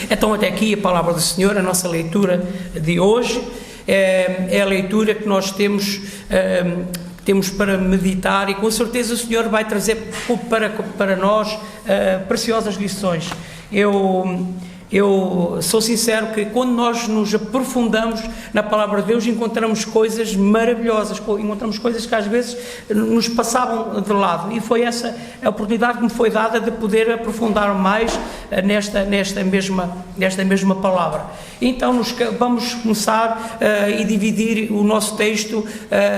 Então, até aqui a palavra do Senhor, a nossa leitura de hoje, é a leitura que nós temos para meditar, e com certeza o Senhor vai trazer para nós preciosas lições. Eu sou sincero que quando nós nos aprofundamos na palavra de Deus, encontramos coisas maravilhosas, encontramos coisas que às vezes nos passavam de lado, e foi essa a oportunidade que me foi dada de poder aprofundar mais nesta mesma palavra. Então vamos começar e dividir o nosso texto,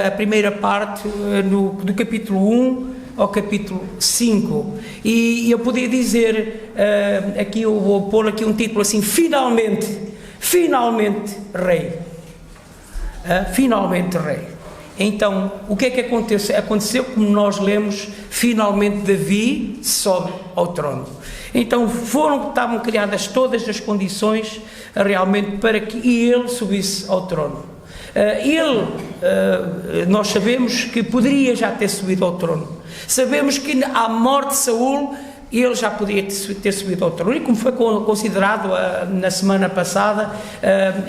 a primeira parte do capítulo 1 ao capítulo 5, e eu podia dizer, aqui eu vou pôr aqui um título assim: finalmente rei. Finalmente rei. Então, o que é que aconteceu? Aconteceu como nós lemos: finalmente Davi sobe ao trono. Então estavam criadas todas as condições realmente para que ele subisse ao trono. Nós sabemos que poderia já ter subido ao trono. Sabemos que à morte de Saul ele já podia ter subido ao trono, e como foi considerado na semana passada,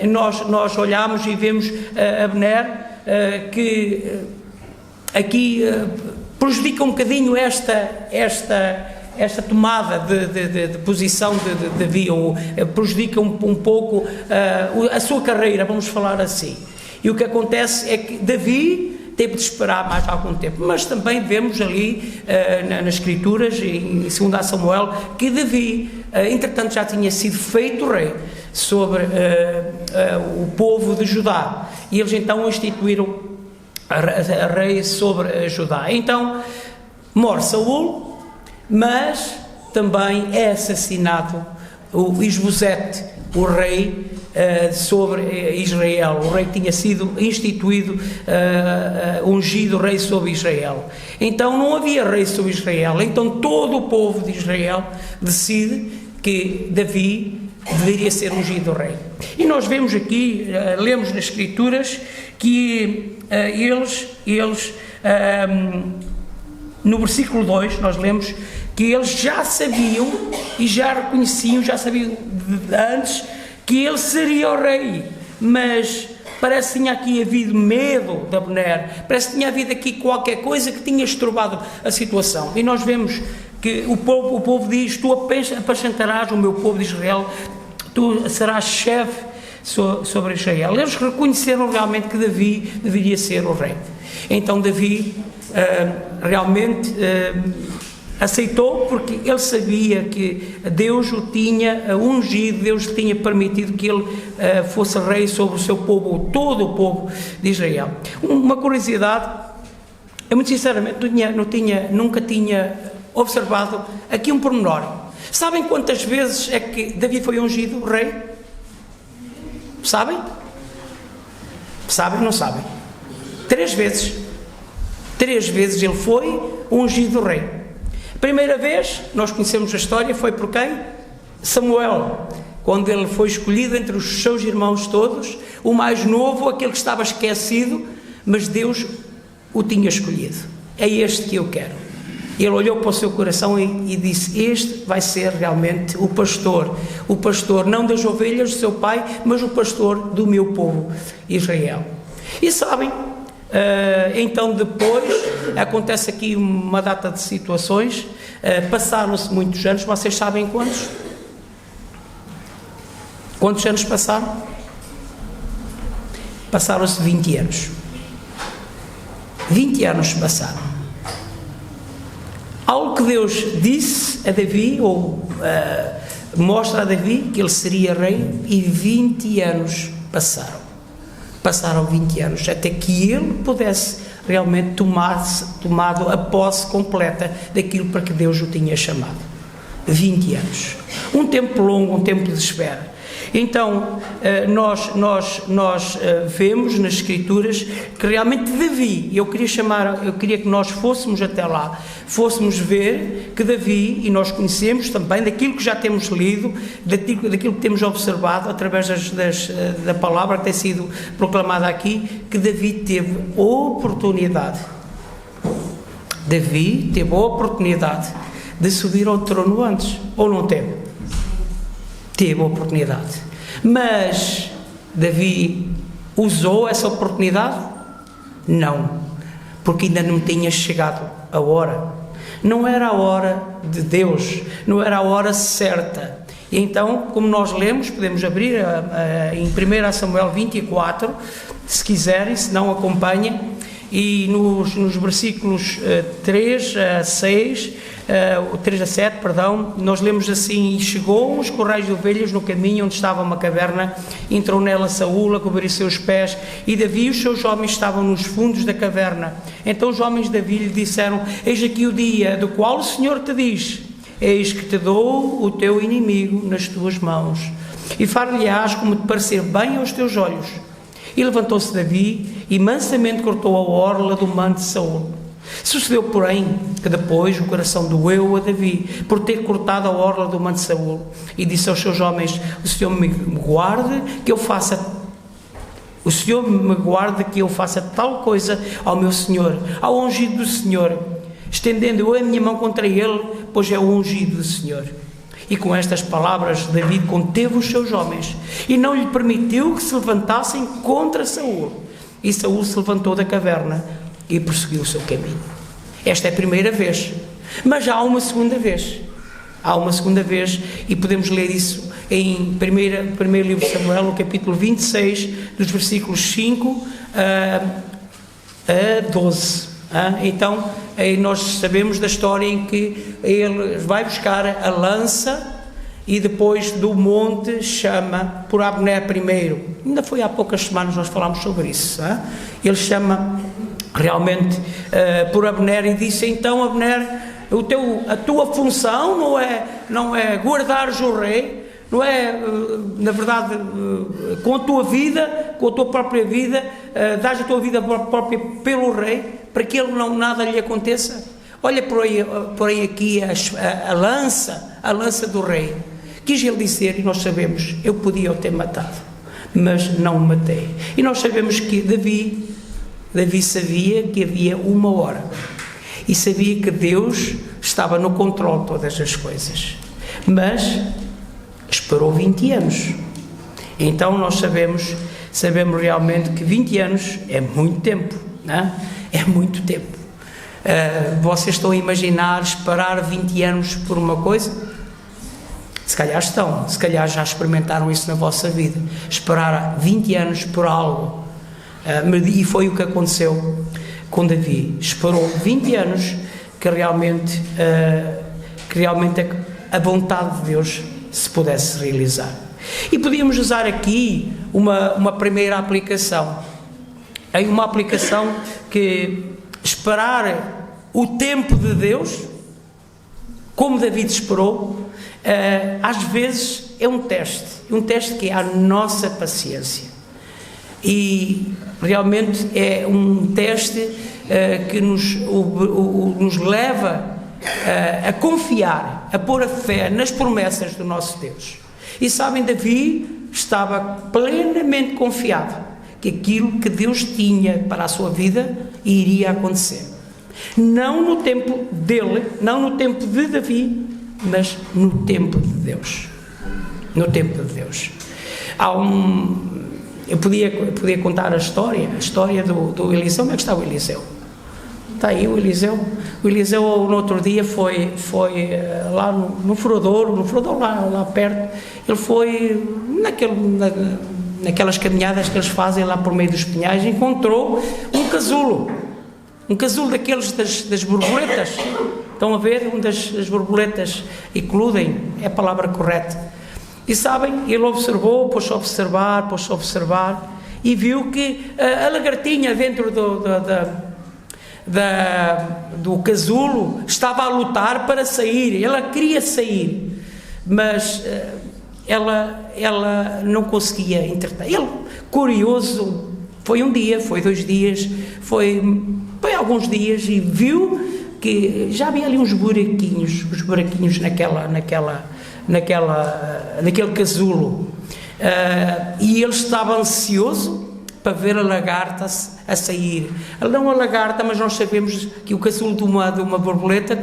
nós olhamos e vemos Abner, que aqui prejudica um bocadinho esta tomada de posição de Davi, ou prejudica um pouco a sua carreira, vamos falar assim. E o que acontece é que Davi teve de esperar mais algum tempo, mas também vemos ali nas Escrituras, em 2 Samuel, que Davi, entretanto, já tinha sido feito rei sobre o povo de Judá, e eles então instituíram a rei sobre Judá. Então morre Saul, mas também é assassinado o Isbosete, o rei sobre Israel. O rei tinha sido instituído, ungido rei sobre Israel. Então não havia rei sobre Israel. Então todo o povo de Israel decide que Davi deveria ser ungido rei. E nós vemos aqui, lemos nas Escrituras, que eles no versículo 2, nós lemos que eles já sabiam e já reconheciam, já sabiam antes que ele seria o rei, mas parece que tinha aqui havido medo de Abner, parece que tinha havido aqui qualquer coisa que tinha estorbado a situação. E nós vemos que o povo diz: tu apacentarás o meu povo de Israel, tu serás chefe sobre Israel. Eles reconheceram realmente que Davi deveria ser o rei. Então Davi realmente aceitou, porque ele sabia que Deus o tinha ungido, Deus tinha permitido que ele fosse rei sobre o seu povo, todo o povo de Israel. Uma curiosidade, eu muito sinceramente nunca tinha observado aqui um pormenor. Sabem quantas vezes é que Davi foi ungido rei? Sabem? Sabem ou não sabem? 3 vezes. 3 vezes ele foi ungido rei. Primeira vez, nós conhecemos a história, foi por quem? Samuel, quando ele foi escolhido entre os seus irmãos todos, o mais novo, aquele que estava esquecido, mas Deus o tinha escolhido. É este que eu quero. Ele olhou para o seu coração e disse: este vai ser realmente o pastor não das ovelhas do seu pai, mas o pastor do meu povo Israel. E sabem, então depois acontece aqui uma data de situações, passaram-se muitos anos. Vocês sabem quantos? Quantos anos passaram? Passaram-se 20 anos. 20 anos passaram. Algo que Deus disse a Davi, ou mostra a Davi que ele seria rei, e 20 anos passaram. Passaram 20 anos até que ele pudesse realmente tomado a posse completa daquilo para que Deus o tinha chamado. 20 anos. Um tempo longo, um tempo de espera. Então, nós vemos nas Escrituras que realmente Davi, eu queria que nós fôssemos até lá, fôssemos ver que Davi, e nós conhecemos também daquilo que já temos lido, daquilo que temos observado através da palavra que tem sido proclamada aqui, que Davi teve oportunidade de subir ao trono antes, ou não teve? teve a oportunidade. Mas Davi usou essa oportunidade? Não, porque ainda não tinha chegado a hora. Não era a hora de Deus, não era a hora certa. E então, como nós lemos, podemos abrir em 1 Samuel 24, se quiserem, se não acompanhem, e nos versículos 3 a 6, 3 a 7, perdão, nós lemos assim: e chegou os corrais de ovelhas no caminho onde estava uma caverna, entrou nela Saúl a cobrir seus pés, e Davi e os seus homens estavam nos fundos da caverna. Então os homens de Davi lhe disseram: eis aqui o dia do qual o Senhor te diz: eis que te dou o teu inimigo nas tuas mãos, e far-lhe-ás como te parecer bem aos teus olhos. E levantou-se Davi e mansamente cortou a orla do manto de Saúl. Sucedeu, porém, que depois o coração doeu a Davi por ter cortado a orla do manto de Saúl, e disse aos seus homens: o Senhor me guarde que eu faça tal coisa ao meu Senhor, ao ungido do Senhor, estendendo eu a minha mão contra ele, pois é o ungido do Senhor. E com estas palavras Davi conteve os seus homens e não lhe permitiu que se levantassem contra Saúl. E Saúl se levantou da caverna e prosseguiu o seu caminho. Esta é a primeira vez, mas já há uma segunda vez. Há uma segunda vez, e podemos ler isso em primeiro livro de Samuel, no capítulo 26, dos versículos 5 a 12. Então, aí nós sabemos da história em que ele vai buscar a lança e depois do monte chama por Abner primeiro. Ainda foi há poucas semanas nós falámos sobre isso. Ele chama realmente por Abner e disse: então, Abner, a tua função não é guardares o rei, não é, na verdade, com a tua vida, com a tua própria vida, dás a tua vida própria pelo rei, para que ele nada lhe aconteça. Olha por aí aqui a lança do rei. Quis ele dizer, e nós sabemos, eu podia o ter matado, mas não o matei. E nós sabemos que Davi sabia que havia uma hora, e sabia que Deus estava no controle de todas as coisas, mas esperou 20 anos. Então nós sabemos realmente que 20 anos é muito tempo, não é? É muito tempo. Vocês estão a imaginar esperar 20 anos por uma coisa? Se calhar já experimentaram isso na vossa vida, esperar 20 anos por algo, e foi o que aconteceu com Davi. Esperou 20 anos que realmente a vontade de Deus se pudesse realizar. E podíamos usar aqui uma primeira aplicação. É uma aplicação que esperar o tempo de Deus, como David esperou, às vezes é um teste que é a nossa paciência. E realmente é um teste que nos leva a confiar, a pôr a fé nas promessas do nosso Deus. E sabem, Davi estava plenamente confiado que aquilo que Deus tinha para a sua vida iria acontecer. Não no tempo dele, não no tempo de Davi, mas no tempo de Deus. No tempo de Deus. Eu podia contar a história do Eliseu. Como é que está o Eliseu? Está aí o Eliseu. O Eliseu no outro dia foi lá no Furadouro lá perto. Ele foi naquelas caminhadas que eles fazem lá por meio dos pinhais, encontrou um casulo daqueles das borboletas. Estão a ver? Das borboletas ecludem, é a palavra correta. E sabem, ele observou, pôs-se a observar e viu que a lagartinha dentro do casulo estava a lutar para sair. Ela queria sair, mas ela não conseguia entreter. Ele, curioso, foi um dia, foi 2 dias, foi alguns dias, e viu que já havia ali uns buraquinhos naquele casulo, e ele estava ansioso para ver a lagarta a sair. Não a lagarta, mas nós sabemos que o casulo de uma borboleta,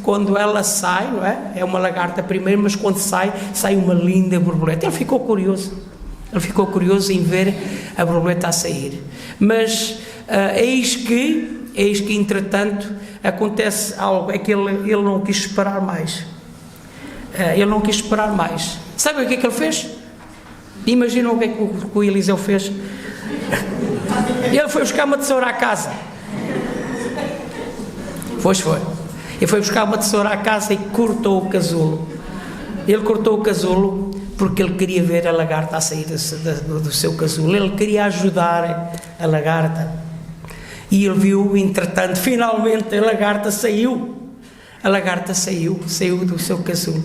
quando ela sai, não é? É uma lagarta primeiro, mas quando sai uma linda borboleta. Ele ficou curioso em ver a borboleta a sair. Mas eis que entretanto acontece algo, é que ele não quis esperar mais. Sabe o que é que ele fez? Imaginam o que é que o Eliseu fez? Ele foi buscar uma tesoura à casa. Pois foi. Ele foi buscar uma tesoura à casa e cortou o casulo. Ele cortou o casulo porque ele queria ver a lagarta a sair do seu casulo. Ele queria ajudar a lagarta. E ele viu, entretanto, finalmente a lagarta saiu. Saiu do seu casulo.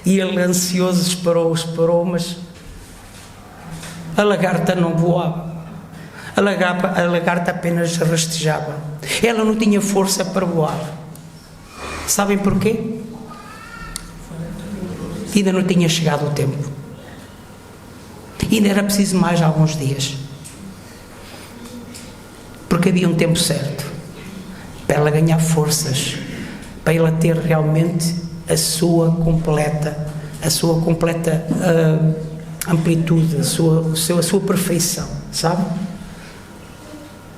E ele, ansioso, esperou, mas a lagarta não voava. A lagarta apenas rastejava. Ela não tinha força para voar. Sabem porquê? Ainda não tinha chegado o tempo. Ainda era preciso mais alguns dias. Porque havia um tempo certo para ela ganhar forças, para ela ter realmente a sua completa amplitude, a sua perfeição, sabe?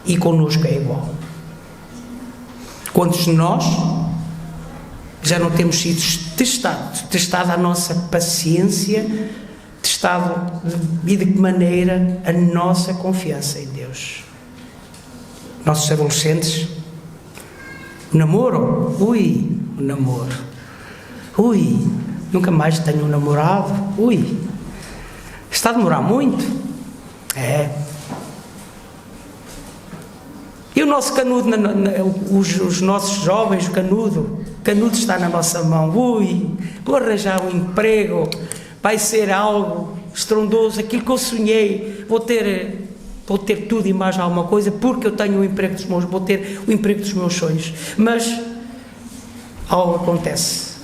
E connosco é igual. Quantos de nós já não temos sido testada a nossa paciência, testado e de que maneira a nossa confiança em Deus? Nossos adolescentes, o namoro, o namoro, nunca mais tenho um namorado, está a demorar muito, e o nosso canudo, os nossos jovens, o canudo está na nossa mão, vou arranjar um emprego, vai ser algo estrondoso, aquilo que eu sonhei, vou ter tudo e mais alguma coisa, porque eu tenho vou ter o emprego dos meus sonhos. Mas algo acontece.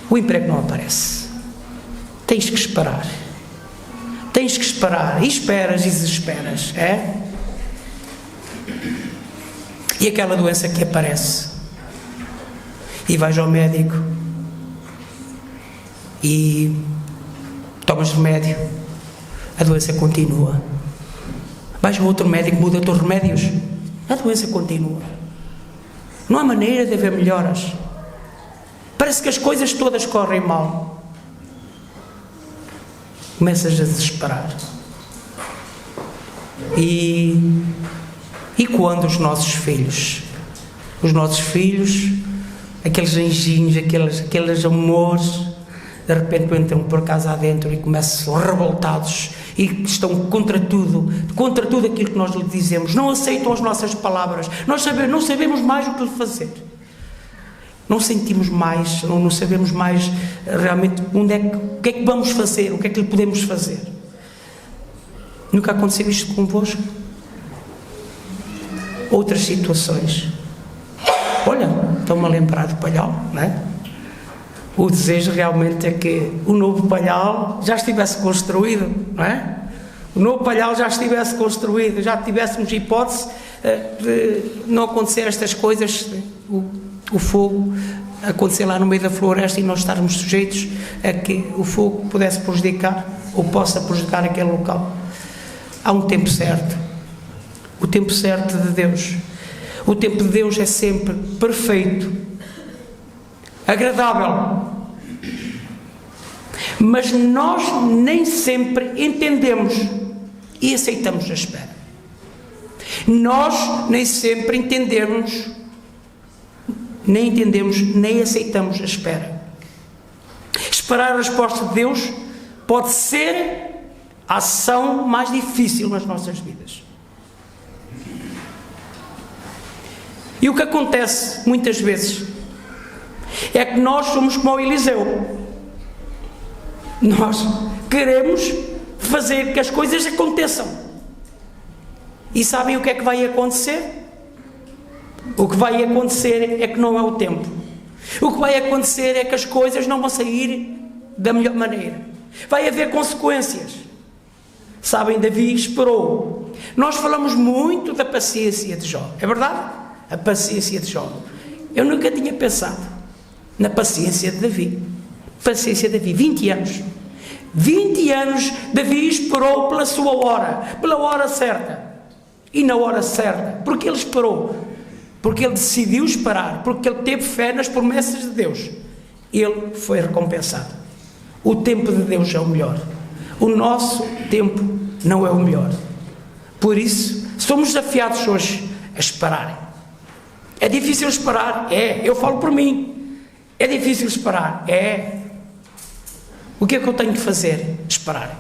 O emprego não aparece. Tens que esperar. E esperas e desesperas. E aquela doença que aparece. E vais ao médico. E tomas remédio. A doença continua. Vais a outro médico, muda os teus remédios. A doença continua. Não há maneira de haver melhoras. Parece que as coisas todas correm mal. Começas a desesperar. E quando os nossos filhos, aqueles anjinhos, aqueles amores, de repente entram por casa adentro e começam revoltados e estão contra tudo aquilo que nós lhe dizemos, não aceitam as nossas palavras, não sabemos mais o que lhe fazer, não sentimos mais, não sabemos mais realmente o que é que vamos fazer, o que é que lhe podemos fazer. Nunca aconteceu isto convosco? Outras situações? Olha, estou-me a lembrar do Palhal, não é? O desejo realmente é que o novo Palhal já estivesse construído, não é? O novo Palhal já estivesse construído, já tivéssemos hipótese de não acontecer estas coisas, o fogo acontecer lá no meio da floresta e nós estarmos sujeitos a que o fogo pudesse prejudicar ou possa prejudicar aquele local. Há um tempo certo, o tempo certo de Deus. O tempo de Deus é sempre perfeito, agradável, mas nós nem sempre entendemos e aceitamos a espera. Nós nem sempre entendemos, nem aceitamos a espera. Esperar a resposta de Deus pode ser a ação mais difícil nas nossas vidas. E o que acontece muitas vezes é que nós somos como o Eliseu. Nós queremos fazer que as coisas aconteçam. E sabem o que é que vai acontecer? O que vai acontecer é que não é o tempo. O que vai acontecer é que as coisas não vão sair da melhor maneira. Vai haver consequências. Sabem, Davi esperou. Nós falamos muito da paciência de Jó, é verdade? A paciência de Jó. Eu nunca tinha pensado na paciência de Davi. Paciência de Davi, 20 anos. 20 anos Davi esperou pela hora certa. E na hora certa. Porque ele esperou. Porque ele decidiu esperar. Porque ele teve fé nas promessas de Deus. Ele foi recompensado. O tempo de Deus é o melhor. O nosso tempo não é o melhor. Por isso, somos desafiados hoje a esperarem. É difícil esperar? É. Eu falo por mim. É difícil esperar? É. O que é que eu tenho que fazer? Esperar.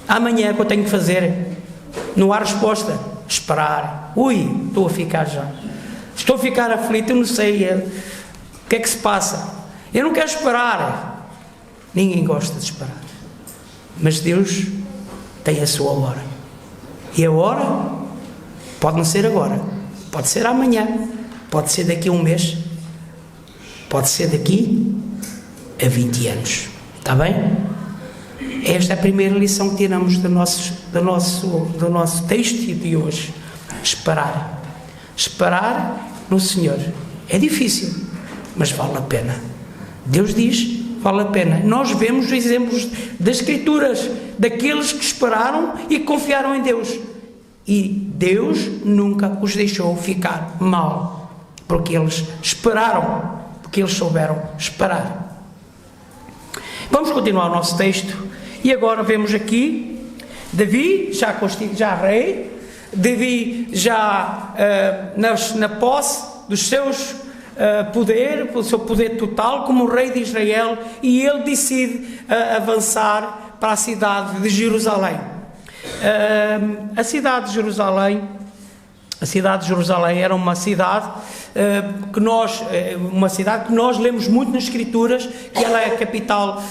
Amanhã o que eu tenho que fazer? Não há resposta. Esperar. Ui, estou a ficar já. Estou a ficar aflito, eu não sei o que é que se passa. Eu não quero esperar. Ninguém gosta de esperar. Mas Deus tem a sua hora. E a hora pode não ser agora. Pode ser amanhã. Pode ser daqui a um mês. Pode ser daqui a 20 anos. Está bem? Esta é a primeira lição que tiramos do nosso texto de hoje. Esperar. Esperar no Senhor. É difícil, mas vale a pena. Deus diz, vale a pena. Nós vemos exemplos das Escrituras, daqueles que esperaram e que confiaram em Deus. E Deus nunca os deixou ficar mal, porque eles esperaram, porque eles souberam esperar. Vamos continuar o nosso texto. E agora vemos aqui, Davi, já rei, Davi já na posse dos seus do seu poder total, como rei de Israel, e ele decide avançar para a cidade de Jerusalém. A cidade de Jerusalém era uma cidade que nós lemos muito nas Escrituras, que ela é a capital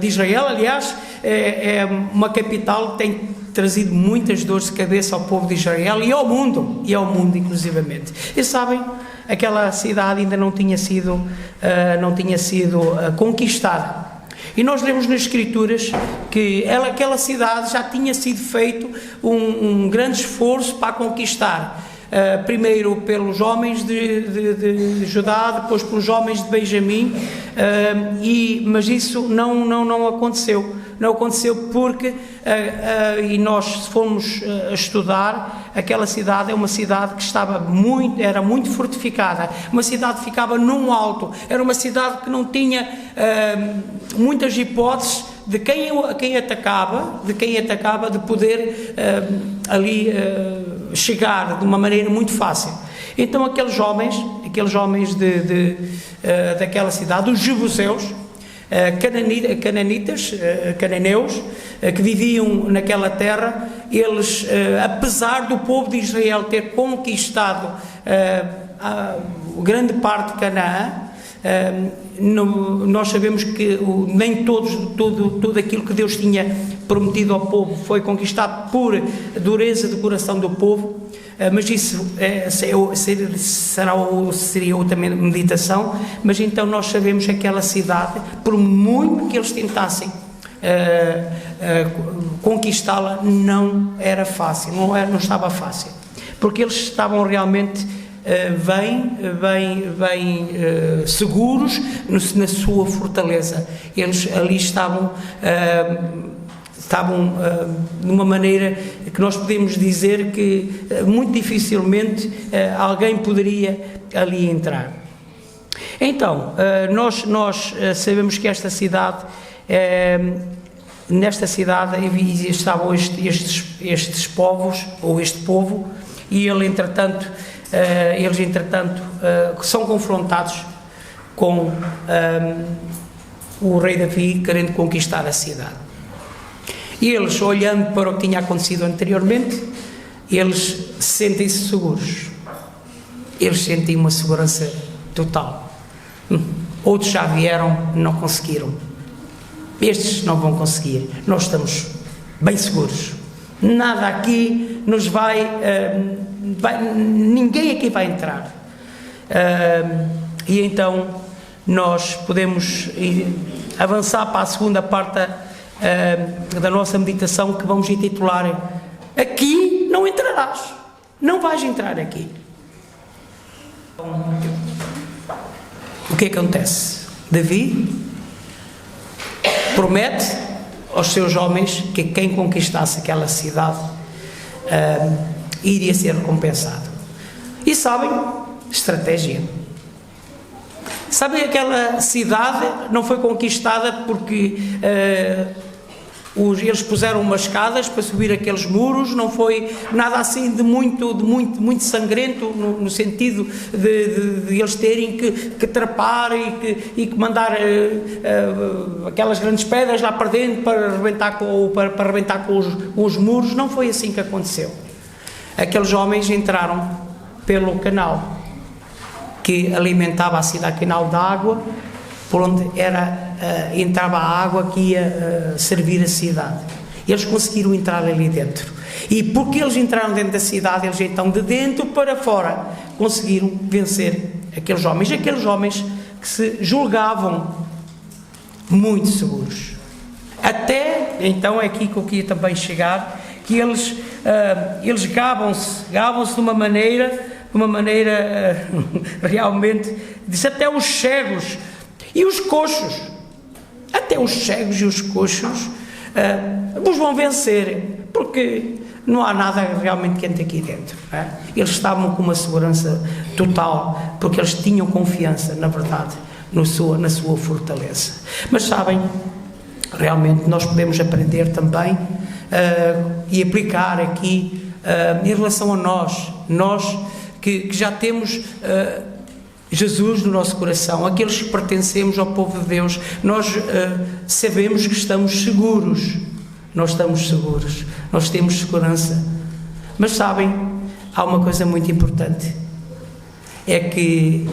de Israel. Aliás, é uma capital que tem trazido muitas dores de cabeça ao povo de Israel e ao mundo inclusivamente. E sabem, aquela cidade ainda não tinha sido conquistada. E nós lemos nas Escrituras que aquela cidade já tinha sido feito um grande esforço para a conquistar. Primeiro pelos homens de Judá, depois pelos homens de Benjamim, mas isso não aconteceu. Não aconteceu porque, e nós se formos estudar, aquela cidade é uma cidade que era muito fortificada, uma cidade que ficava num alto, era uma cidade que não tinha muitas hipóteses de quem atacava de poder chegar de uma maneira muito fácil. Então aqueles homens daquela cidade, os jebuseus, cananeus, que viviam naquela terra, eles, apesar do povo de Israel ter conquistado grande parte de Canaã, nós sabemos que nem tudo aquilo que Deus tinha prometido ao povo foi conquistado por dureza de coração do povo, mas isso seria outra meditação. Mas então nós sabemos que aquela cidade, por muito que eles tentassem conquistá-la, não era fácil, não estava fácil, porque eles estavam realmente bem seguros na sua fortaleza. Eles ali estavam de uma maneira que nós podemos dizer que muito dificilmente alguém poderia ali entrar. Então, nós sabemos que nesta cidade estavam estes povos, ou este povo, e eles entretanto são confrontados com o rei Davi querendo conquistar a cidade. E eles, olhando para o que tinha acontecido anteriormente, eles sentem-se seguros. Eles sentem uma segurança total. Outros já vieram, não conseguiram. Estes não vão conseguir. Nós estamos bem seguros. Nada aqui nos ninguém aqui vai entrar. E então nós podemos avançar para a segunda parte da nossa meditação, que vamos intitular Aqui não entrarás, não vais entrar aqui. O que acontece? Davi promete aos seus homens que quem conquistasse aquela cidade iria ser recompensado. E sabem? Estratégia. Sabem, aquela cidade não foi conquistada porque eles puseram umas escadas para subir aqueles muros, não foi nada assim de muito sangrento, no sentido de eles terem que trepar e que mandar aquelas grandes pedras lá para dentro para arrebentar com os muros. Não foi assim que aconteceu. Aqueles homens entraram pelo canal que alimentava a cidade, canal de água, por onde entrava a água que ia servir a cidade. Eles conseguiram entrar ali dentro. E porque eles entraram dentro da cidade, eles então de dentro para fora conseguiram vencer aqueles homens que se julgavam muito seguros. Até então é aqui que eu queria também chegar, que eles gabam-se de uma maneira realmente, diz, até os cegos e os coxos, até os cegos e os coxos vos vão vencer, porque não há nada realmente quente aqui dentro, não é? Eles estavam com uma segurança total, porque eles tinham confiança, na verdade, na sua fortaleza. Mas sabem, realmente nós podemos aprender também e aplicar aqui em relação a nós que já temos Jesus no nosso coração, aqueles que pertencemos ao povo de Deus, nós sabemos que estamos seguros, nós temos segurança. Mas sabem, há uma coisa muito importante, é que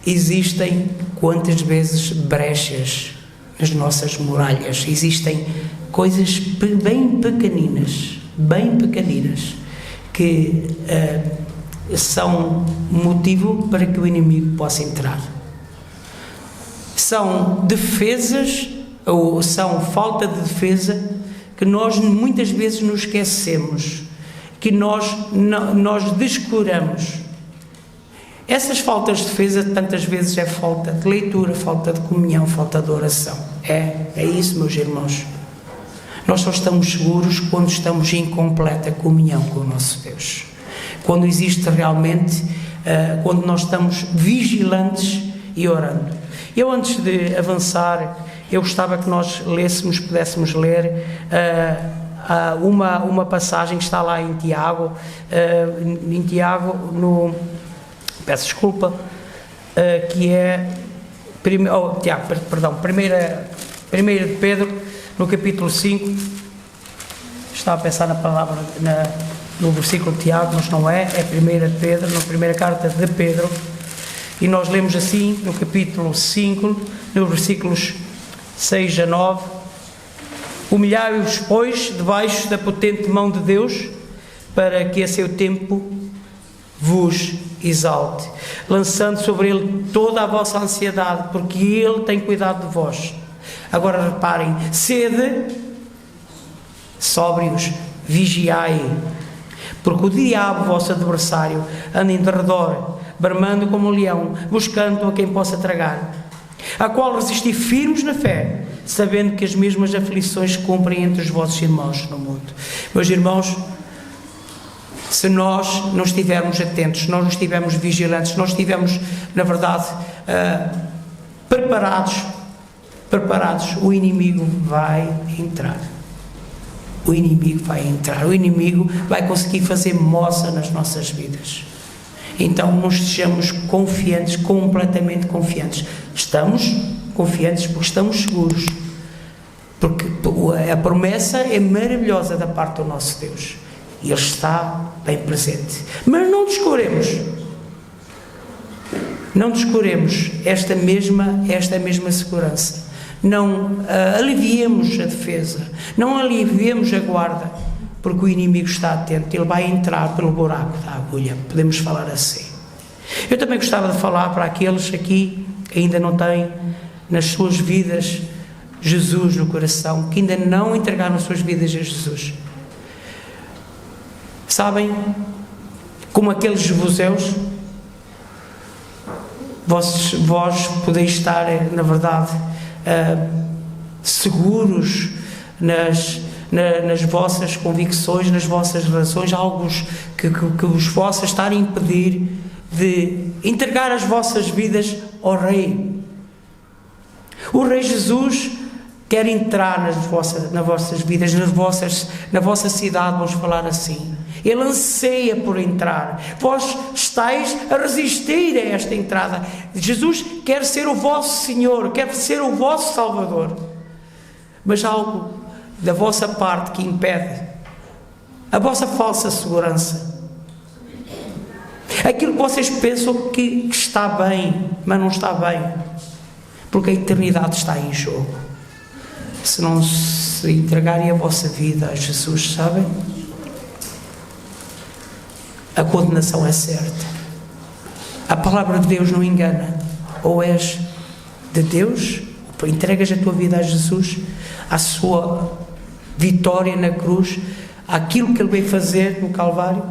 existem quantas vezes brechas nas nossas muralhas, existem coisas bem pequeninas, que são motivo para que o inimigo possa entrar. São defesas, ou são falta de defesa, que nós muitas vezes nos esquecemos, que nós descuramos. Essas faltas de defesa tantas vezes é falta de leitura, falta de comunhão, falta de oração. É isso, meus irmãos. Nós só estamos seguros quando estamos em completa comunhão com o nosso Deus. Quando existe realmente, quando nós estamos vigilantes e orando. Eu, antes de avançar, eu gostava que nós pudéssemos ler uma passagem que está lá em Tiago, peço desculpa, que é, 1 de Pedro, no capítulo 5, estava a pensar na palavra, no versículo de Tiago, mas não é 1 de Pedro, na primeira carta de Pedro, e nós lemos assim, no capítulo 5, nos versículos 6 a 9, humilhai-vos, pois, debaixo da potente mão de Deus, para que a seu tempo vos exalte, lançando sobre ele toda a vossa ansiedade, porque ele tem cuidado de vós. Agora reparem, sede sóbrios, vigiai, porque o diabo, vosso adversário, anda em derredor, bramando como um leão, buscando a quem possa tragar, a qual resisti firmes na fé, sabendo que as mesmas aflições se cumprem entre os vossos irmãos no mundo. Meus irmãos, se nós não estivermos atentos, se nós não estivermos vigilantes, se nós estivermos, na verdade, preparados, o inimigo vai entrar. O inimigo vai conseguir fazer moça nas nossas vidas. Então não estejamos confiantes, completamente confiantes. Estamos confiantes porque estamos seguros, porque a promessa é maravilhosa da parte do nosso Deus e Ele está bem presente. Mas não descuremos esta mesma segurança. Não aliviemos a defesa, não aliviemos a guarda, porque o inimigo está atento, ele vai entrar pelo buraco da agulha, podemos falar assim. Eu também gostava de falar para aqueles aqui que ainda não têm nas suas vidas Jesus no coração, que ainda não entregaram as suas vidas a Jesus. Sabem, como aqueles jebuseus, vós podeis estar, na verdade, seguros nas vossas convicções, nas vossas relações, algo que vos possa estar a impedir de entregar as vossas vidas ao Rei. O Rei Jesus quer entrar nas vossas vidas, na vossa cidade, vamos falar assim. Ele anseia por entrar. Vós estáis a resistir a esta entrada. Jesus quer ser o vosso Senhor, quer ser o vosso Salvador. Mas há algo da vossa parte que impede. A vossa falsa segurança. Aquilo que vocês pensam que está bem, mas não está bem. Porque a eternidade está em jogo. Se não se entregarem a vossa vida a Jesus, sabem? A condenação é certa. A palavra de Deus não engana. Ou és de Deus, entregas a tua vida a Jesus, à sua vitória na cruz, àquilo que Ele veio fazer no Calvário,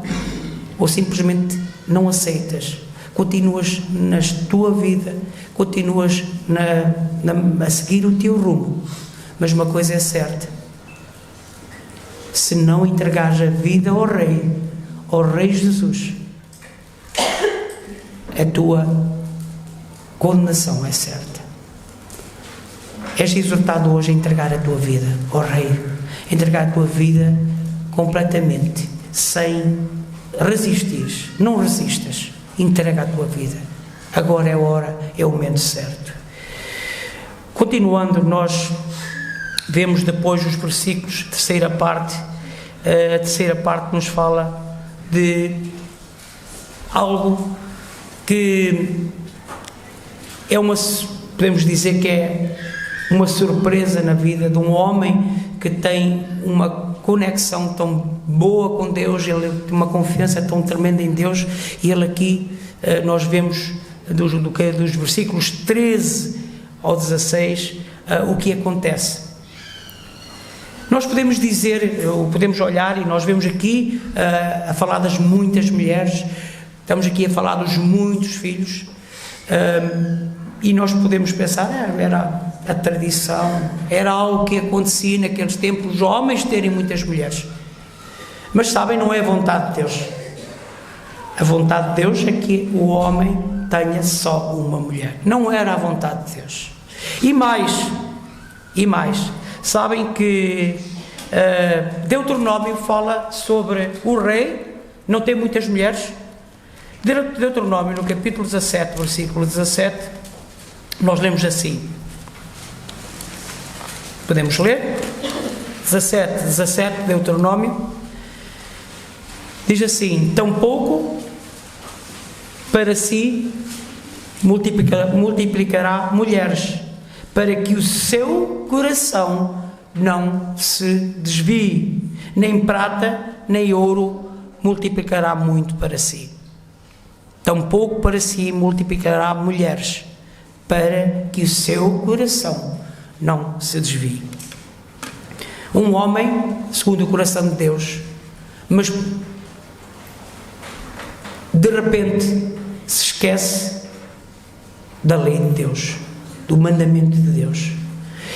ou simplesmente não aceitas. Continuas na tua vida, continuas a seguir o teu rumo. Mas uma coisa é certa: se não entregares a vida ao Rei Jesus, a tua condenação é certa. És exortado hoje a entregar a tua vida ao Rei, a entregar a tua vida completamente, sem resistir. Não resistas, entrega a tua vida. Agora é a hora, é o momento certo. Continuando, nós vemos depois os versículos, a terceira parte nos fala de algo que é podemos dizer que é uma surpresa na vida de um homem que tem uma conexão tão boa com Deus, ele tem uma confiança tão tremenda em Deus, e ele aqui, nós vemos dos versículos 13 ao 16, o que acontece. Nós podemos dizer, ou podemos olhar, e nós vemos aqui a falar das muitas mulheres, estamos aqui a falar dos muitos filhos, e nós podemos pensar, era a tradição, era algo que acontecia naqueles tempos, os homens terem muitas mulheres. Mas sabem, não é a vontade de Deus. A vontade de Deus é que o homem tenha só uma mulher. Não era a vontade de Deus. E mais, sabem que Deuteronômio fala sobre o rei não ter muitas mulheres. Deuteronômio, no capítulo 17, versículo 17, nós lemos assim. Podemos ler? 17, Deuteronômio. Diz assim: tampouco para si multiplicará mulheres, para que o seu coração não se desvie, nem prata, nem ouro multiplicará muito para si. Tampouco para si multiplicará mulheres, para que o seu coração não se desvie. Um homem segundo o coração de Deus, mas de repente se esquece da lei de Deus, do mandamento de Deus.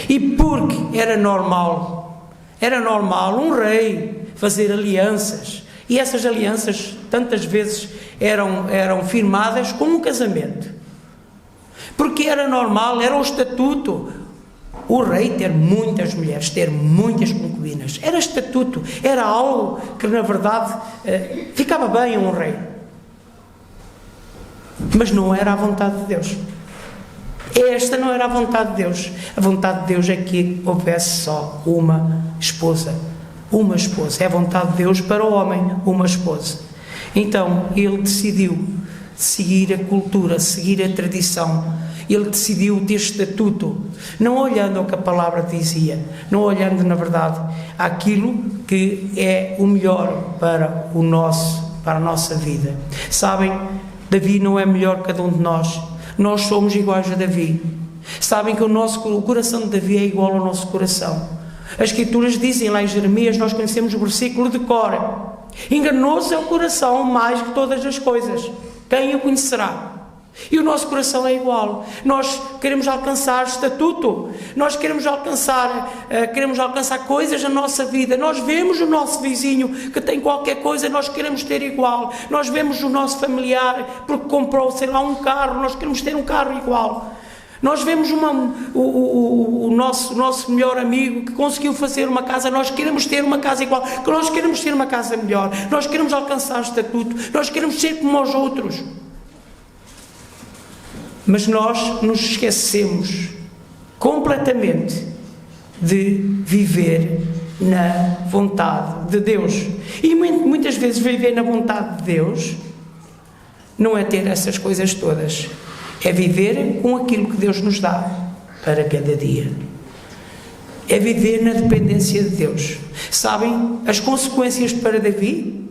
E porque era normal um rei fazer alianças, e essas alianças tantas vezes eram firmadas como um casamento, porque era normal, era o estatuto, o rei ter muitas mulheres, ter muitas concubinas, era estatuto, era algo que na verdade ficava bem a um rei, mas não era a vontade de Deus. Esta não era a vontade de Deus. A vontade de Deus é que houvesse só uma esposa. Uma esposa. É a vontade de Deus para o homem, uma esposa. Então, ele decidiu seguir a cultura, seguir a tradição. Ele decidiu ter estatuto, não olhando ao que a palavra dizia, não olhando, na verdade, àquilo que é o melhor para a nossa vida. Sabem, Davi não é melhor que cada um de nós. Nós somos iguais a Davi. Sabem que o coração de Davi é igual ao nosso coração. As Escrituras dizem lá em Jeremias, nós conhecemos o versículo de cor: enganoso é o coração mais que todas as coisas, quem o conhecerá? E o nosso coração é igual. Nós queremos alcançar estatuto, nós queremos alcançar coisas na nossa vida. Nós vemos o nosso vizinho que tem qualquer coisa, nós queremos ter igual. Nós vemos o nosso familiar porque comprou, sei lá, um carro, nós queremos ter um carro igual. Nós vemos o nosso melhor amigo que conseguiu fazer uma casa, nós queremos ter uma casa igual, nós queremos ter uma casa melhor, nós queremos alcançar estatuto, nós queremos ser como os outros. Mas nós nos esquecemos completamente de viver na vontade de Deus. E muitas vezes viver na vontade de Deus não é ter essas coisas todas, é viver com aquilo que Deus nos dá para cada dia. É viver na dependência de Deus. Sabem, as consequências para Davi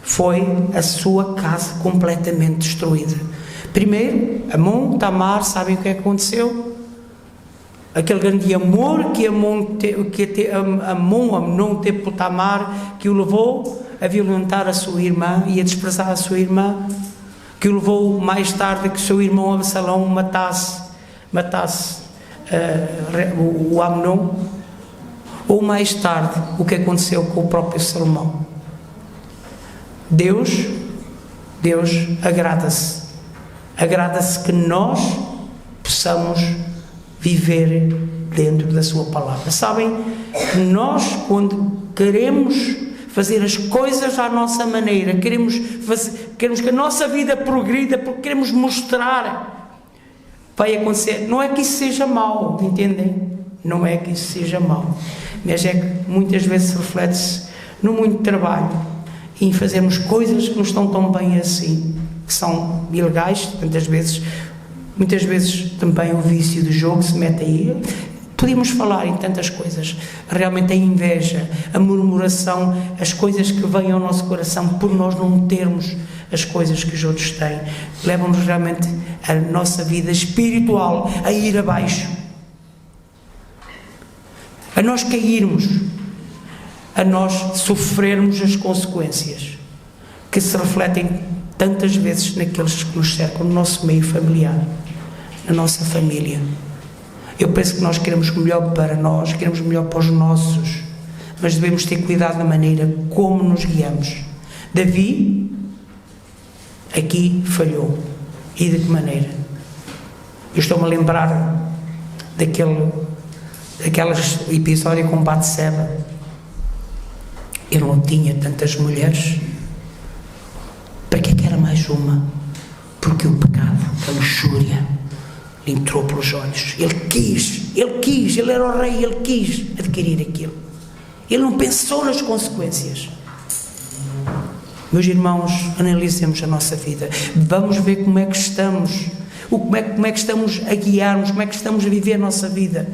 foi a sua casa completamente destruída. Primeiro, Amon, Tamar, sabem o que é que aconteceu? Aquele grande amor que Amon teve por Tamar, que o levou a violentar a sua irmã e a desprezar a sua irmã, que o levou mais tarde que o seu irmão Absalão matasse o Amnon, ou mais tarde o que aconteceu com o próprio Salomão. Deus agrada-se que nós possamos viver dentro da sua palavra. Sabem, nós quando queremos fazer as coisas à nossa maneira, queremos que a nossa vida progrida, porque queremos mostrar, vai acontecer. Não é que isso seja mau, entendem? Não é que isso seja mau, mas é que muitas vezes se reflete-se no muito trabalho e em fazermos coisas que não estão tão bem assim, que são ilegais, muitas vezes também o vício do jogo se mete aí. Podíamos falar em tantas coisas, realmente a inveja, a murmuração, as coisas que vêm ao nosso coração por nós não termos as coisas que os outros têm, levam-nos realmente a nossa vida espiritual a ir abaixo, a nós cairmos, a nós sofrermos as consequências que se refletem tantas vezes naqueles que nos cercam, no nosso meio familiar, na nossa família. Eu penso que nós queremos o melhor para nós, queremos o melhor para os nossos, mas devemos ter cuidado na maneira como nos guiamos. Davi aqui falhou. E de que maneira? Eu estou-me a lembrar daquele episódio com Batseba. Ele não tinha tantas mulheres. Para que era mais uma? Porque o pecado, a luxúria, lhe entrou pelos olhos. Ele quis, ele era o rei, ele quis adquirir aquilo. Ele não pensou nas consequências. Meus irmãos, analisemos a nossa vida. Vamos ver como é que estamos, como é que estamos a guiar-nos, como é que estamos a viver a nossa vida.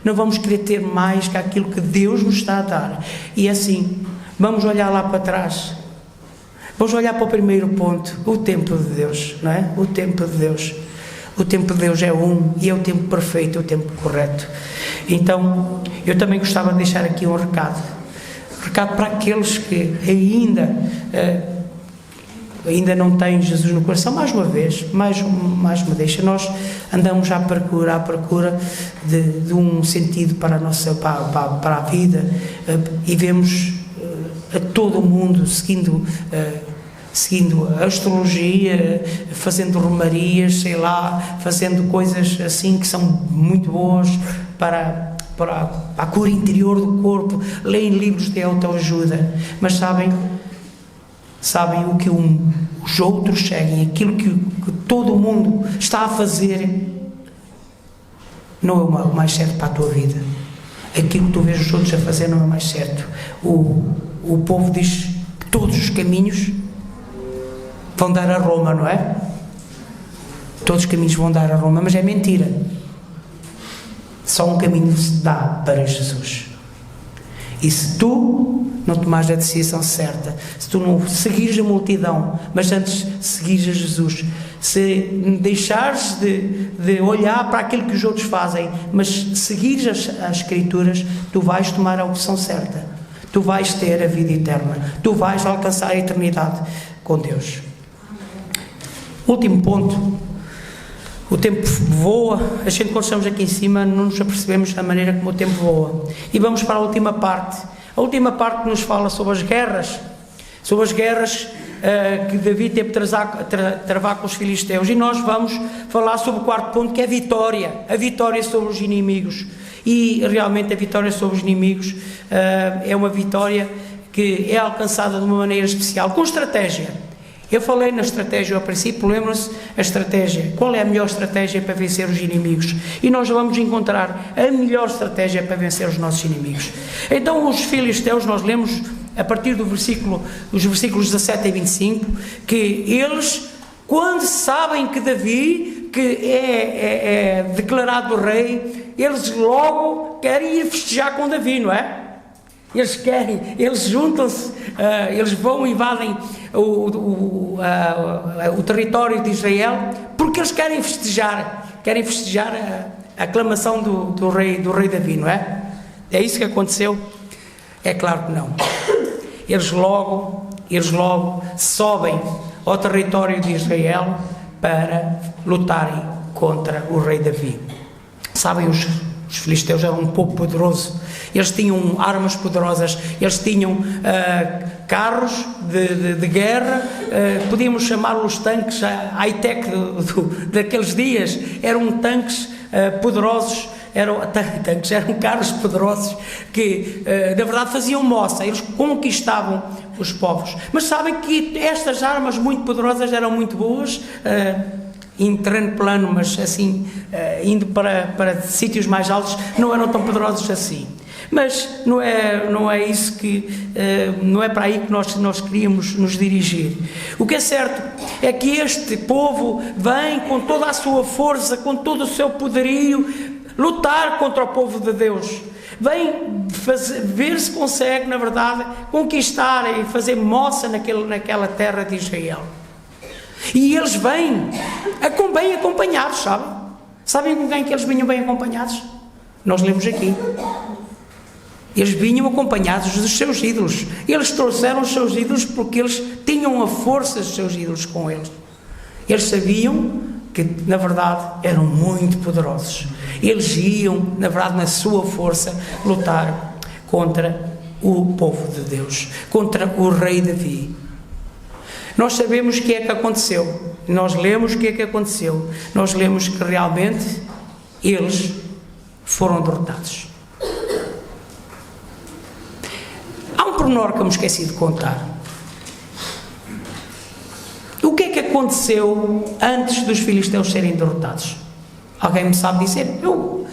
Não vamos querer ter mais que aquilo que Deus nos está a dar. E assim, vamos olhar lá para trás. Vamos olhar para o primeiro ponto, o tempo de Deus, não é? O tempo de Deus. O tempo de Deus é e é o tempo perfeito, é o tempo correto. Então, eu também gostava de deixar aqui um recado para aqueles que ainda não têm Jesus no coração. Mais uma vez, mais uma deixa, nós andamos à procura de um sentido para a vida, e vemos a todo o mundo seguindo a astrologia, fazendo romarias, sei lá, fazendo coisas assim que são muito boas para a cura interior do corpo, leem livros de autoajuda, mas sabem o que os outros seguem, aquilo que todo o mundo está a fazer, não é o mais certo para a tua vida. Aquilo que tu vês os outros a fazer não é o mais certo. O povo diz que todos os caminhos vão dar a Roma, não é? Todos os caminhos vão dar a Roma, mas é mentira. Só um caminho se dá para Jesus. E se tu não tomares a decisão certa, se tu não seguires a multidão, mas antes seguires a Jesus, se deixares de olhar para aquilo que os outros fazem, mas seguires as Escrituras, tu vais tomar a opção certa, tu vais ter a vida eterna, tu vais alcançar a eternidade com Deus. Último ponto: o tempo voa. A gente, quando estamos aqui em cima, não nos apercebemos da maneira como o tempo voa. E vamos para a última parte. A última parte que nos fala sobre as guerras que Davi teve de travar com os filisteus. E nós vamos falar sobre o quarto ponto, que é a vitória sobre os inimigos. E realmente a vitória sobre os inimigos é uma vitória que é alcançada de uma maneira especial, com estratégia. Eu falei na estratégia ao princípio, lembram-se a estratégia. Qual é a melhor estratégia para vencer os inimigos? E nós vamos encontrar a melhor estratégia para vencer os nossos inimigos. Então os filisteus, nós lemos a partir dos versículos 17 e 25, que eles, quando sabem que Davi, que é declarado rei, eles logo querem ir festejar com Davi, não é? Eles juntam-se, eles vão e invadem o território de Israel, porque eles querem festejar a aclamação do rei Davi, não é? É isso que aconteceu? É claro que não. Eles logo sobem ao território de Israel para lutarem contra o rei Davi. Sabem, os filisteus eram um povo poderoso, eles tinham armas poderosas, eles tinham carros de guerra, podíamos chamá-los tanques high-tech daqueles dias. Eram tanques poderosos, eram carros poderosos que na verdade faziam moça, eles conquistavam os povos. Mas sabem que estas armas muito poderosas eram muito boas em terreno plano, mas assim indo para sítios mais altos não eram tão poderosos assim. Mas não é isso que não é para aí que nós queríamos nos dirigir. O que é certo é que este povo vem com toda a sua força, com todo o seu poderio, lutar contra o povo de Deus. Vem ver se consegue, na verdade, conquistar e fazer moça naquela terra de Israel. E eles vêm bem acompanhados, sabem? Sabem com quem que eles vinham bem acompanhados? Nós lemos aqui. Eles vinham acompanhados dos seus ídolos. Eles trouxeram os seus ídolos porque eles tinham a força dos seus ídolos com eles. Eles sabiam que, na verdade, eram muito poderosos. Eles iam, na verdade, na sua força, lutar contra o povo de Deus, contra o rei Davi. Nós sabemos o que é que aconteceu. Nós lemos o que é que aconteceu. Nós lemos que realmente eles foram derrotados. Há um pormenor que eu me esqueci de contar. O que é que aconteceu antes dos filisteus serem derrotados? Alguém me sabe dizer? Eu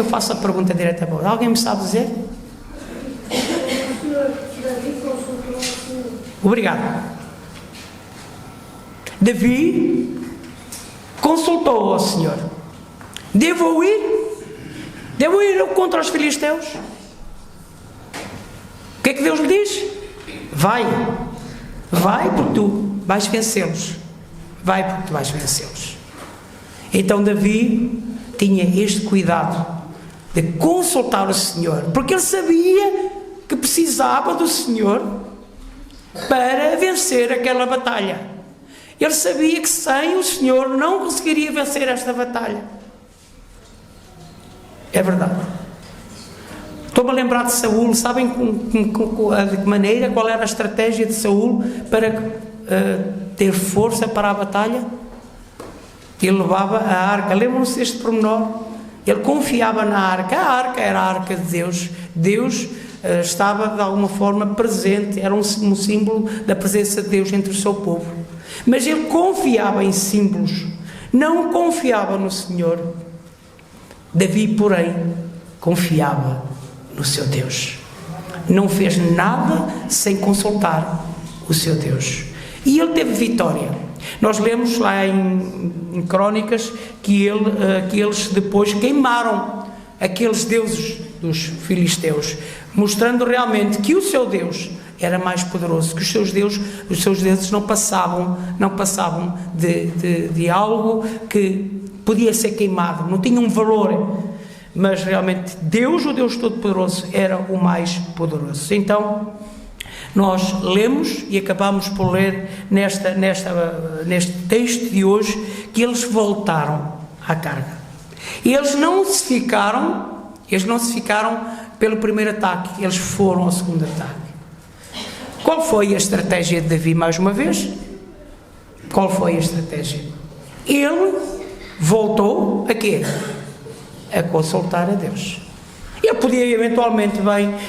faço a pergunta direta para você. Alguém me sabe dizer? Obrigado. Davi consultou ao Senhor. Devo ir? Devo ir contra os filisteus? O que é que Deus lhe diz? Vai porque tu vais vencê-los. Vai porque tu vais vencê-los. Então Davi tinha este cuidado de consultar o Senhor, porque ele sabia que precisava do Senhor para vencer aquela batalha. Ele sabia que sem o Senhor não conseguiria vencer esta batalha. É verdade. Estou-me a lembrar de Saúl. Sabem de que maneira, qual era a estratégia de Saúl para ter força para a batalha? Ele levava a arca. Lembram-se deste pormenor? Ele confiava na arca. A arca era a arca de Deus. Deus estava de alguma forma presente. Era um símbolo da presença de Deus entre o seu povo. Mas ele confiava em símbolos. Não confiava no Senhor. Davi, porém, confiava no seu Deus. Não fez nada sem consultar o seu Deus. E ele teve vitória. Nós lemos lá em Crónicas que eles depois queimaram aqueles deuses dos filisteus, mostrando realmente que o seu Deus era mais poderoso, que os seus deuses não passavam de algo que podia ser queimado, não tinha um valor, mas realmente Deus, o Deus Todo-Poderoso, era o mais poderoso. Então, nós lemos e acabamos por ler neste texto de hoje que eles voltaram à carga. E eles não se ficaram pelo primeiro ataque, eles foram ao segundo ataque. Qual foi a estratégia de Davi mais uma vez? Qual foi a estratégia? Ele voltou a quê? A consultar a Deus. Ele podia eventualmente,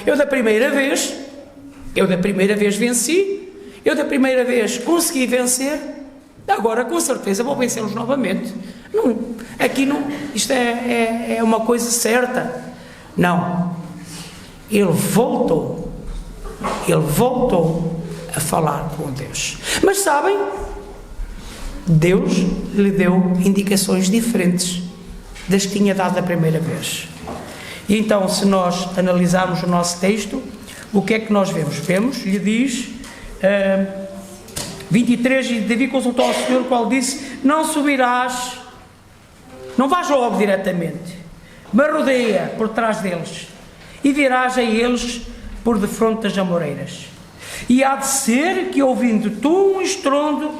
eu da primeira vez venci, eu da primeira vez consegui vencer, agora com certeza vou vencê-los novamente. Isto é uma coisa certa. Não. Ele voltou a falar com Deus. Mas sabem, Deus lhe deu indicações diferentes das que tinha dado da primeira vez. E então, se nós analisarmos o nosso texto, o que é que nós vemos? Lhe diz 23, e Davi consultou ao Senhor, o qual disse: não subirás, não vais logo diretamente, mas rodeia por trás deles, e virás a eles por defronte das amoreiras. E há de ser que, ouvindo tu um estrondo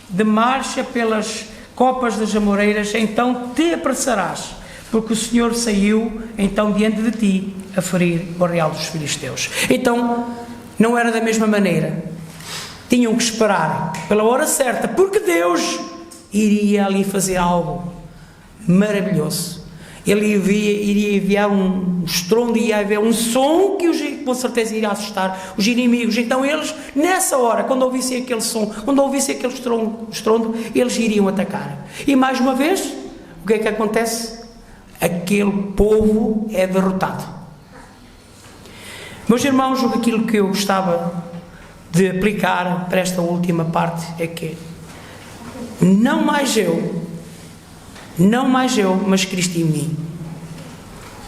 de marcha pelas copas das amoreiras, então te apressarás, porque o Senhor saiu então diante de ti a ferir o arraial dos filisteus. Então, não era da mesma maneira. Tinham que esperar pela hora certa, porque Deus iria ali fazer algo maravilhoso. Ele iria enviar um estrondo, ia haver um som que com certeza iria assustar os inimigos. Então eles, nessa hora, quando ouvissem aquele som, quando ouvissem aquele estrondo, eles iriam atacar. E mais uma vez, o que é que acontece? Aquele povo é derrotado. Meus irmãos, aquilo que eu gostava de aplicar para esta última parte é que não mais eu, mas Cristo em mim.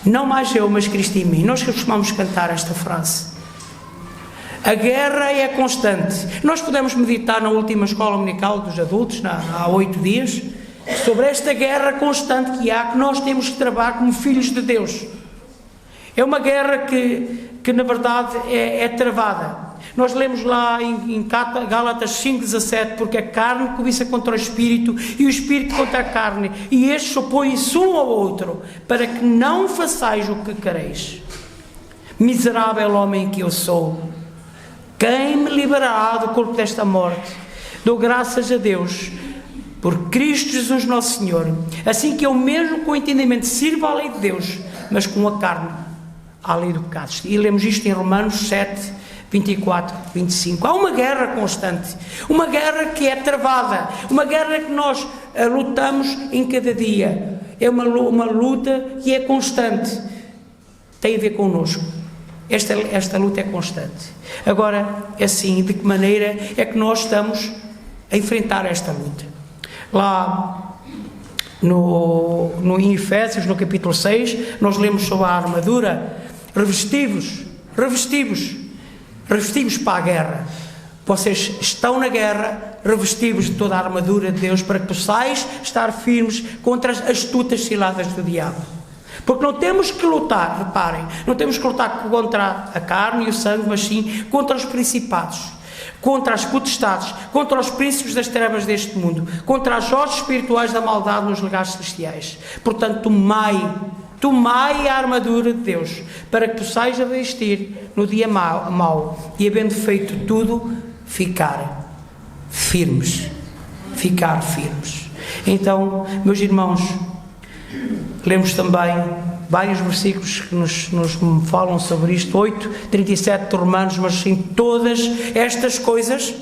Não mais eu, mas Cristo em mim. Nós costumamos cantar esta frase. A guerra é constante. Nós podemos meditar na última escola dominical dos adultos, há 8 dias, sobre esta guerra constante que há, que nós temos que travar como filhos de Deus. É uma guerra que na verdade é travada. Nós lemos lá em Gálatas 5,17, porque a carne cobiça contra o Espírito e o Espírito contra a carne, e estes opõem-se um ao outro, para que não façais o que quereis. Miserável homem que eu sou, quem me livrará do corpo desta morte? Dou graças a Deus por Cristo Jesus nosso Senhor, assim que eu mesmo com entendimento sirvo à lei de Deus, mas com a carne à lei do pecado. E lemos isto em Romanos 7, 24, 25. Há uma guerra constante, uma guerra que é travada, uma guerra que nós lutamos em cada dia. É uma luta que é constante, tem a ver connosco. Esta luta é constante. Agora, assim, de que maneira é que nós estamos a enfrentar esta luta? Lá em Efésios, no capítulo 6, nós lemos sobre a armadura: revestivos para a guerra. Vocês estão na guerra, revestivos de toda a armadura de Deus, para que possais estar firmes contra as astutas ciladas do diabo. Porque não temos que lutar, reparem, não temos que lutar contra a carne e o sangue, mas sim contra os principados, contra as potestades, contra os príncipes das trevas deste mundo, contra as hostes espirituais da maldade nos lugares celestiais. Portanto, tomai a armadura de Deus, para que possais resistir no dia mau, e havendo feito tudo, ficar firmes. Então, meus irmãos, lemos também vários versículos que nos falam sobre isto, 8, 37 de Romanos, mas em todas estas coisas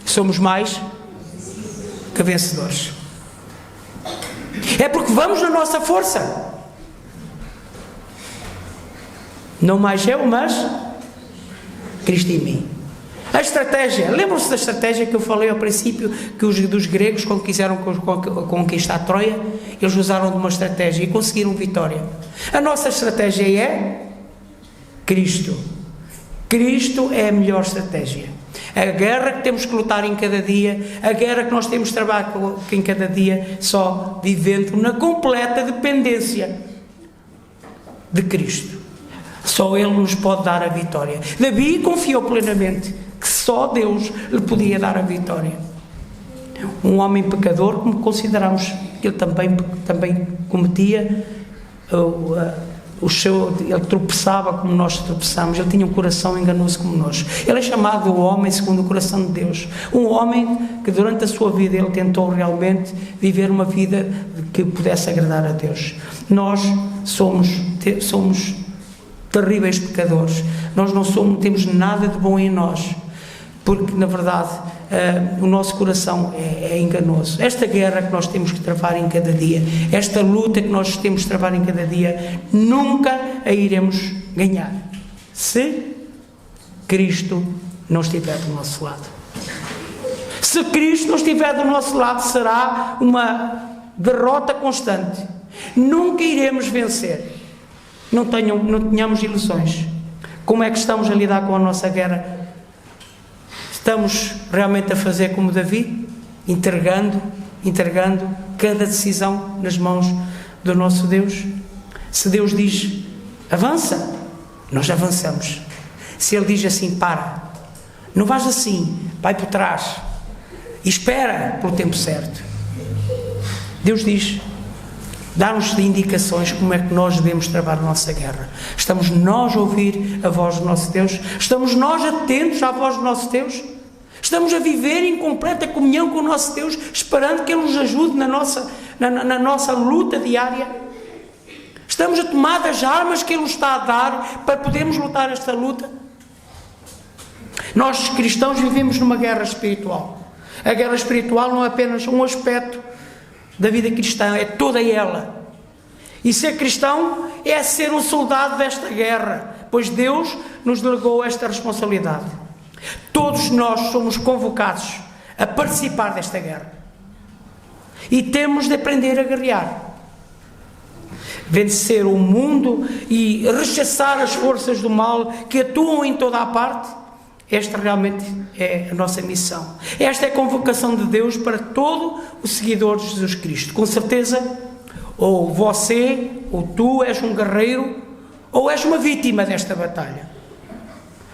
somos mais que vencedores. É porque vamos na nossa força. Não mais eu, mas Cristo em mim. A estratégia, lembram-se da estratégia que eu falei ao princípio, que os dos gregos, quando quiseram conquistar Troia, eles usaram de uma estratégia e conseguiram vitória. A nossa estratégia é Cristo Cristo é a melhor estratégia. A guerra que temos que lutar em cada dia, a guerra que nós temos que trabalhar em cada dia, só vivendo na completa dependência de Cristo. Só Ele nos pode dar a vitória. Davi confiou plenamente que só Deus lhe podia dar a vitória. Um homem pecador, como consideramos que ele também cometia, ele tropeçava como nós tropeçamos, ele tinha um coração enganoso como nós. Ele é chamado o homem segundo o coração de Deus. Um homem que durante a sua vida ele tentou realmente viver uma vida que pudesse agradar a Deus. Nós somos terríveis pecadores. Nós não temos nada de bom em nós, porque na verdade o nosso coração é enganoso. Esta guerra que nós temos que travar em cada dia, esta luta que nós temos que travar em cada dia, nunca a iremos ganhar se Cristo não estiver do nosso lado. Se Cristo não estiver do nosso lado, será uma derrota constante. Nunca iremos vencer. Não tenhamos ilusões. Como é que estamos a lidar com a nossa guerra? Estamos realmente a fazer como Davi, entregando cada decisão nas mãos do nosso Deus? Se Deus diz, avança, nós avançamos. Se Ele diz assim, para, não vais assim, vai por trás, e espera pelo tempo certo. Deus diz, dá-nos indicações como é que nós devemos travar a nossa guerra. Estamos nós a ouvir a voz do nosso Deus? Estamos nós atentos à voz do nosso Deus? Estamos a viver em completa comunhão com o nosso Deus, esperando que Ele nos ajude na nossa luta diária? Estamos a tomar das armas que Ele nos está a dar para podermos lutar esta luta? Nós, cristãos, vivemos numa guerra espiritual. A guerra espiritual não é apenas um aspecto da vida cristã, é toda ela. E ser cristão é ser um soldado desta guerra, pois Deus nos delegou esta responsabilidade. Todos nós somos convocados a participar desta guerra. E temos de aprender a guerrear. Vencer o mundo e rechaçar as forças do mal que atuam em toda a parte. Esta realmente é a nossa missão. Esta é a convocação de Deus para todo o seguidor de Jesus Cristo. Com certeza, ou você, ou tu és um guerreiro, ou és uma vítima desta batalha.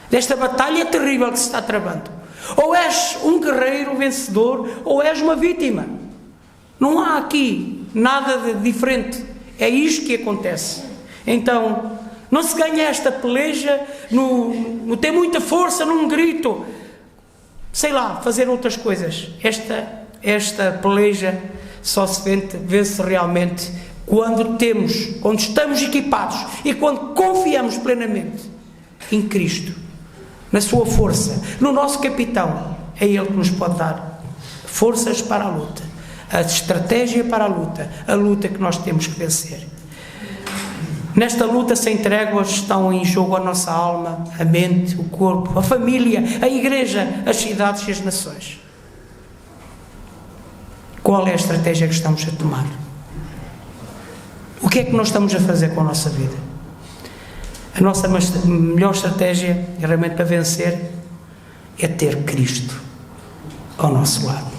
Desta batalha terrível que se está travando. Ou és um guerreiro vencedor, ou és uma vítima. Não há aqui nada de diferente. É isto que acontece. Então, não se ganha esta peleja no ter muita força, num grito. Sei lá, fazer outras coisas. Esta peleja só se vence realmente quando estamos equipados e quando confiamos plenamente em Cristo, na sua força, no nosso capitão. É Ele que nos pode dar forças para a luta, a estratégia para a luta que nós temos que vencer. Nesta luta sem tréguas estão em jogo a nossa alma, a mente, o corpo, a família, a igreja, as cidades e as nações. Qual é a estratégia que estamos a tomar? O que é que nós estamos a fazer com a nossa vida? A nossa melhor estratégia, realmente para vencer, é ter Cristo ao nosso lado.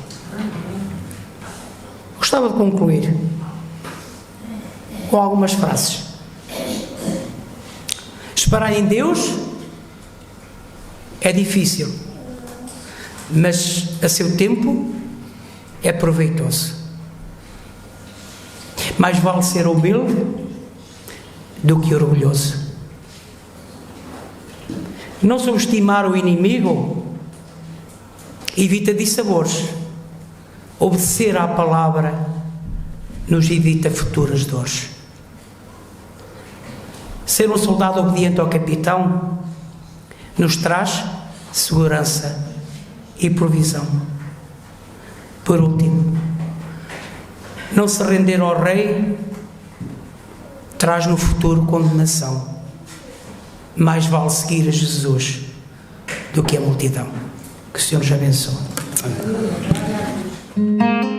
Gostava de concluir com algumas frases. Esperar em Deus é difícil, mas a seu tempo é proveitoso. Mais vale ser humilde do que orgulhoso. Não subestimar o inimigo evita dissabores. Obedecer à palavra nos evita futuras dores. Ser um soldado obediente ao capitão nos traz segurança e provisão. Por último, não se render ao rei traz no futuro condenação. Mais vale seguir a Jesus do que a multidão. Que o Senhor nos abençoe. Amém.